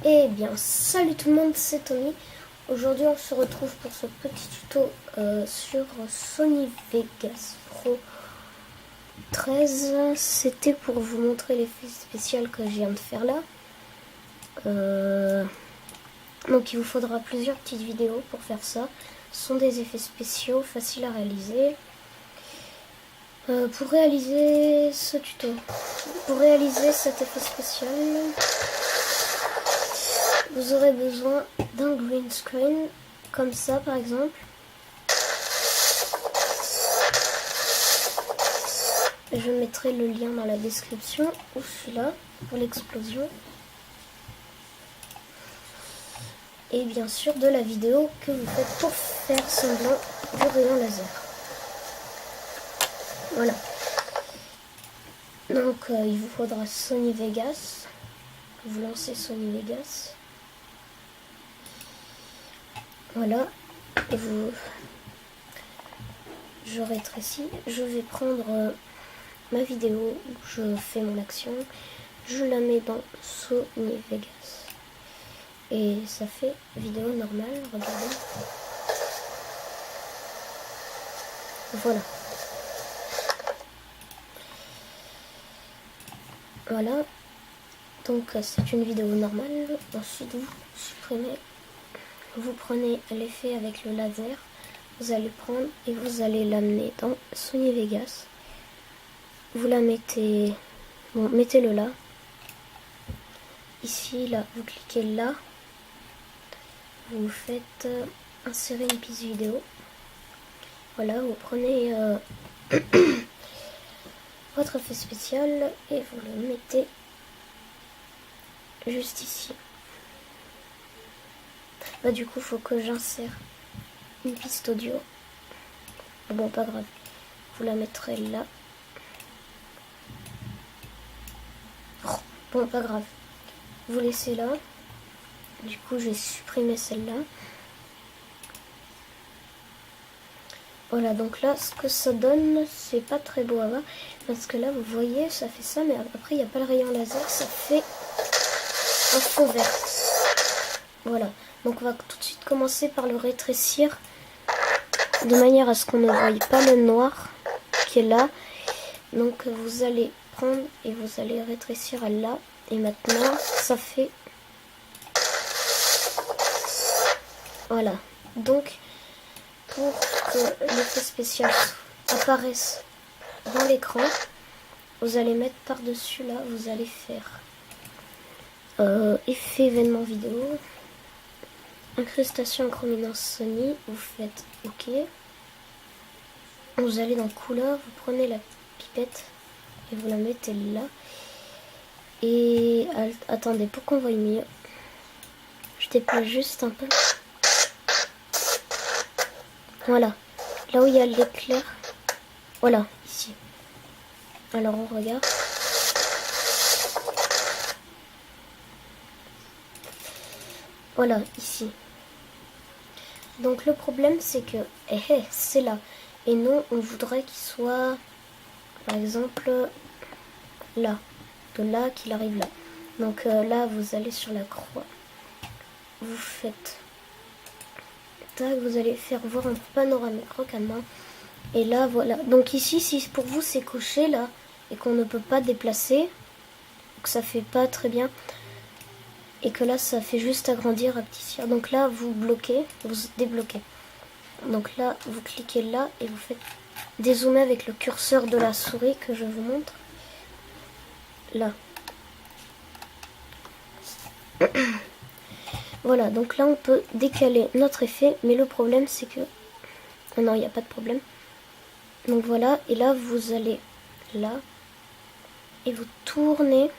Eh bien, salut tout le monde, c'est Tommy. Aujourd'hui, on se retrouve pour ce petit tuto sur Sony Vegas Pro 13. C'était pour vous montrer l'effet spécial que je viens de faire là. Donc, il vous faudra plusieurs petites vidéos pour faire ça. Ce sont des effets spéciaux faciles à réaliser. Pour réaliser ce tuto, pour réaliser cet effet spécial, vous aurez besoin d'un green screen, comme ça par exemple. Je mettrai le lien dans la description, ou celui-là, pour l'explosion. Et bien sûr de la vidéo que vous faites pour faire semblant du rayon laser. Voilà. Donc il vous faudra Sony Vegas. Vous lancez Sony Vegas. Voilà. Et je rétrécis. Je vais prendre ma vidéo où je fais mon action. Je la mets dans Sony Vegas. Et ça fait vidéo normale. Regardez. Voilà. Voilà, donc c'est une vidéo normale. Ensuite vous supprimez, vous prenez l'effet avec le laser, vous allez prendre et vous allez l'amener dans Sony Vegas. Vous la mettez, bon, mettez-le là. Ici, là, vous cliquez là. Vous faites insérer une piste vidéo. Voilà, vous prenez votre effet spécial et vous le mettez juste ici. Bah du coup faut que j'insère une piste audio. Bon, pas grave, vous la mettrez là. Bon, pas grave, vous laissez là. Du coup j'ai supprimé celle-là. Voilà, donc là ce que ça donne, c'est pas très beau à voir, parce que là vous voyez ça fait ça, mais après il n'y a pas le rayon laser, ça fait un fond vert. Voilà, donc on va tout de suite commencer par le rétrécir de manière à ce qu'on ne voie pas le noir qui est là. Donc vous allez prendre et vous allez rétrécir à là, et maintenant ça fait, voilà. Donc pour que l'effet spécial apparaisse dans l'écran, vous allez mettre par-dessus là, vous allez faire effet événement vidéo, incrustation chrominance Sony, vous faites OK. Vous allez dans couleur, vous prenez la pipette et vous la mettez là. Et attendez, pour qu'on voie mieux, je déplace juste un peu. Voilà, là où il y a l'éclair, voilà, ici. Alors on regarde. Voilà, ici. Donc le problème c'est que c'est là. Et non, on voudrait qu'il soit, par exemple, là. De là qu'il arrive là. Donc là, vous allez sur la croix. Vous faites... Tac, vous allez faire voir un panoramique rocamment. Et là, voilà. Donc ici, si pour vous c'est coché là, et qu'on ne peut pas déplacer, que ça fait pas très bien, et que là, ça fait juste agrandir, rapetisser. Donc là, vous bloquez, vous débloquez. Donc là, vous cliquez là et vous faites dézoomer avec le curseur de la souris que je vous montre. Là. Voilà, donc là on peut décaler notre effet, mais le problème c'est que... Oh non, il n'y a pas de problème. Donc voilà, et là vous allez là, et vous tournez.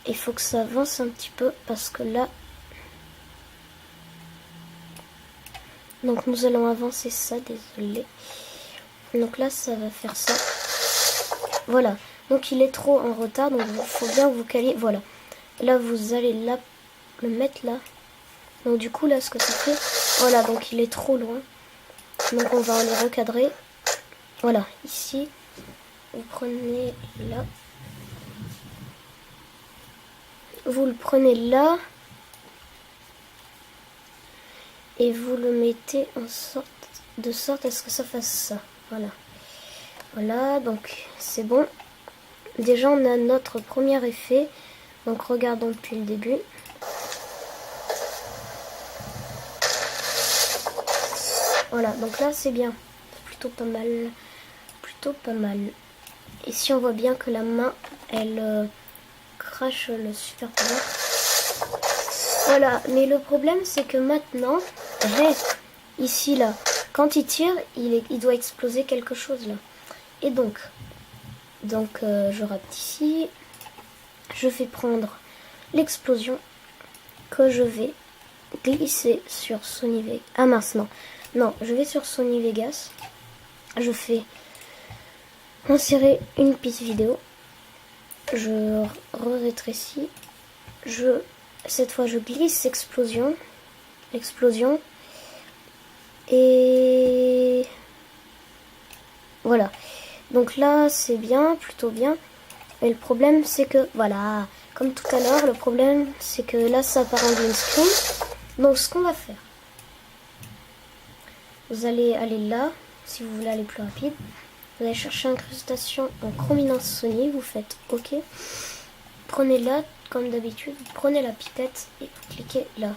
Il faut que ça avance un petit peu, parce que là... Donc nous allons avancer ça, désolé. Donc là ça va faire ça. Voilà, donc il est trop en retard, donc il faut bien que vous caliez, voilà. Là vous allez là, le mettre là. Donc du coup là ce que ça fait, voilà, donc il est trop loin. Donc on va le recadrer. Voilà, ici, vous prenez là. vous le prenez là et vous le mettez de sorte à ce que ça fasse ça. Voilà. Voilà, donc c'est bon. Déjà on a notre premier effet. Donc regardons depuis le début. Voilà, donc là c'est bien. C'est plutôt pas mal. Plutôt pas mal. Ici on voit bien que la main, elle crache le super pouvoir. Voilà, mais le problème c'est que maintenant, ici là, quand il tire, il doit exploser quelque chose là. Et donc je rapte ici, je fais prendre l'explosion que je vais glisser sur Sony Vegas. Ah mince, non, je vais sur Sony Vegas, je fais insérer une piste vidéo, je rétrécis, cette fois je glisse l'explosion, et voilà. Donc là c'est bien, plutôt bien. Mais le problème c'est que, voilà, comme tout à l'heure, le problème c'est que là ça part en green screen. Donc ce qu'on va faire, vous allez aller là, si vous voulez aller plus rapide. Vous allez chercher incrustation en chrominance Sony, vous faites OK. Prenez là, comme d'habitude, vous prenez la pipette et vous cliquez là,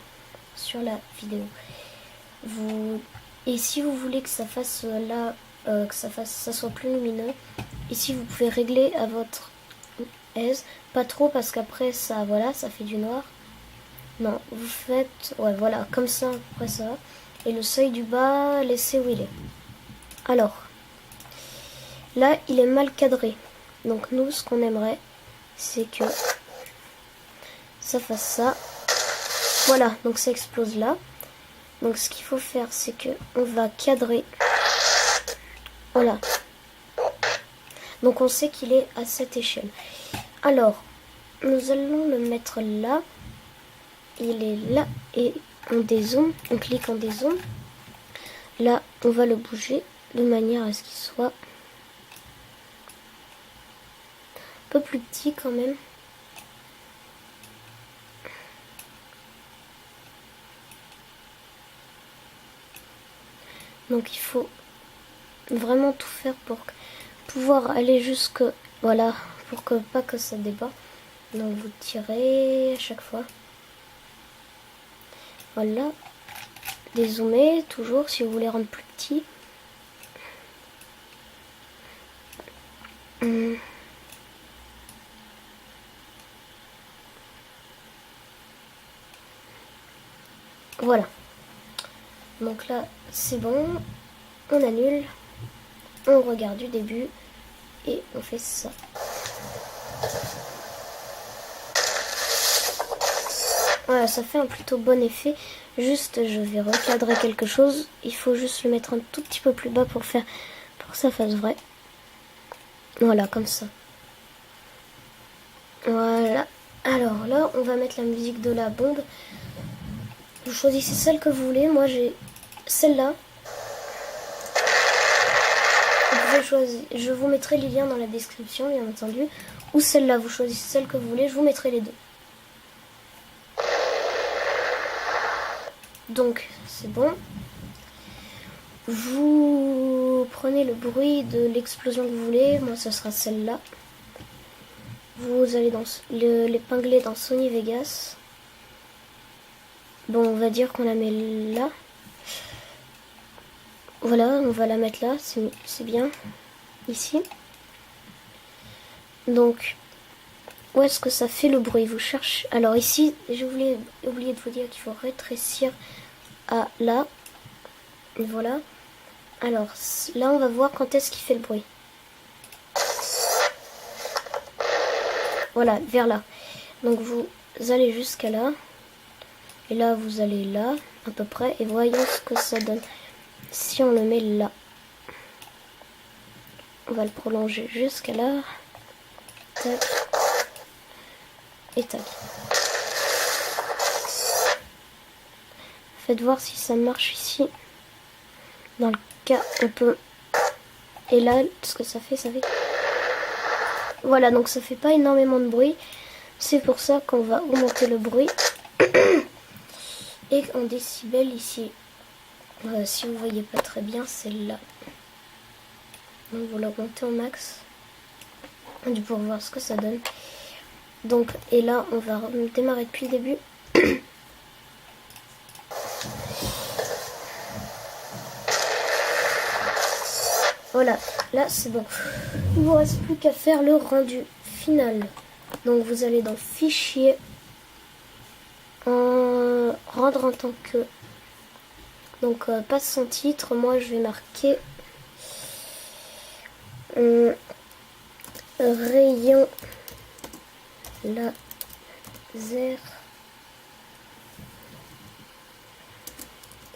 sur la vidéo. Et si vous voulez que ça fasse là, ça soit plus lumineux, ici vous pouvez régler à votre aise, pas trop parce qu'après ça, voilà, ça fait du noir. Non, vous faites, ouais, voilà, comme ça, après ça. Et le seuil du bas, laissez où il est. Alors, là, il est mal cadré. Donc nous, ce qu'on aimerait, c'est que ça fasse ça. Voilà, donc ça explose là. Donc ce qu'il faut faire, c'est que on va cadrer. Voilà. Donc on sait qu'il est à cette échelle. Alors, nous allons le mettre là. Il est là et on dézoome. On clique en dézoome. Là, on va le bouger de manière à ce qu'il soit un peu plus petit quand même. Donc il faut vraiment tout faire pour pouvoir aller jusque, voilà, pour que pas que ça déborde. Donc vous tirez à chaque fois. Voilà. Dézoomer toujours si vous voulez rendre plus petit. Voilà. Donc là, c'est bon. On annule. On regarde du début. Et on fait ça. Voilà, ça fait un plutôt bon effet. Juste, je vais recadrer quelque chose. Il faut juste le mettre un tout petit peu plus bas pour que ça fasse vrai. Voilà, comme ça. Voilà. Alors là, on va mettre la musique de la bombe. Vous choisissez celle que vous voulez. Moi, j'ai celle-là. Vous pouvez choisir. Je vous mettrai les liens dans la description, bien entendu. Ou celle-là. Vous choisissez celle que vous voulez. Je vous mettrai les deux. Donc, c'est bon. Vous prenez le bruit de l'explosion que vous voulez. Moi, ça sera celle-là. Vous allez dans l'épingler dans Sony Vegas. Bon, on va dire qu'on la met là. Voilà, on va la mettre là. C'est bien. Ici. Donc, où est-ce que ça fait le bruit? Vous cherchez. Alors ici, je voulais oublier de vous dire qu'il faut rétrécir à là. Et voilà. Alors, là, on va voir quand est-ce qu'il fait le bruit. Voilà, vers là. Donc, vous allez jusqu'à là. Et là, vous allez là, à peu près. Et voyons ce que ça donne. Si on le met là. On va le prolonger jusqu'à là. Tac. Et tac. Faites voir si ça marche ici. Dans le cas, on peut... Et là, ce que ça fait... Voilà, donc ça fait pas énormément de bruit. C'est pour ça qu'on va augmenter le bruit. Et en décibels ici, si vous voyez pas très bien, c'est là. Donc vous l'augmentez au max pour voir ce que ça donne. Donc, et là, on va démarrer depuis le début. Voilà, là c'est bon. Il ne vous reste plus qu'à faire le rendu final. Donc vous allez dans Fichier, en rendre en tant que. Donc passe sans titre. Moi je vais marquer rayon laser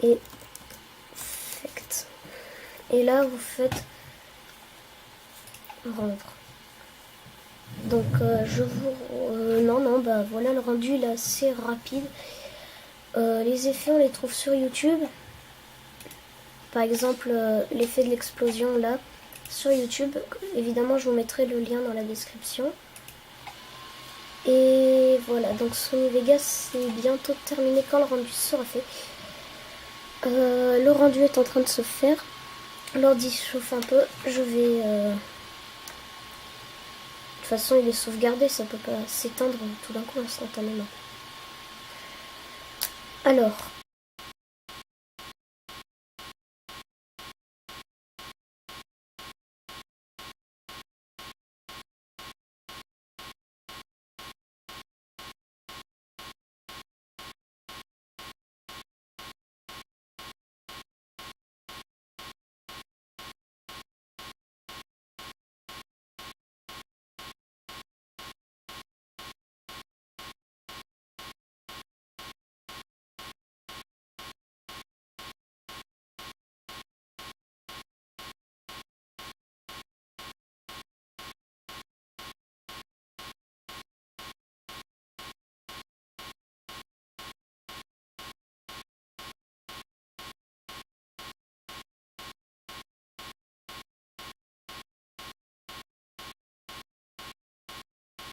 et effect. Et là vous faites rendre. Donc je vous non bah voilà, le rendu il est assez rapide. Les effets on les trouve sur YouTube. Par exemple l'effet de l'explosion là sur YouTube. Évidemment je vous mettrai le lien dans la description. Et voilà, donc Sony Vegas c'est bientôt terminé quand le rendu sera fait. Le rendu est en train de se faire. L'ordi chauffe un peu. Je vais de toute façon il est sauvegardé, ça peut pas s'éteindre tout d'un coup instantanément. Alors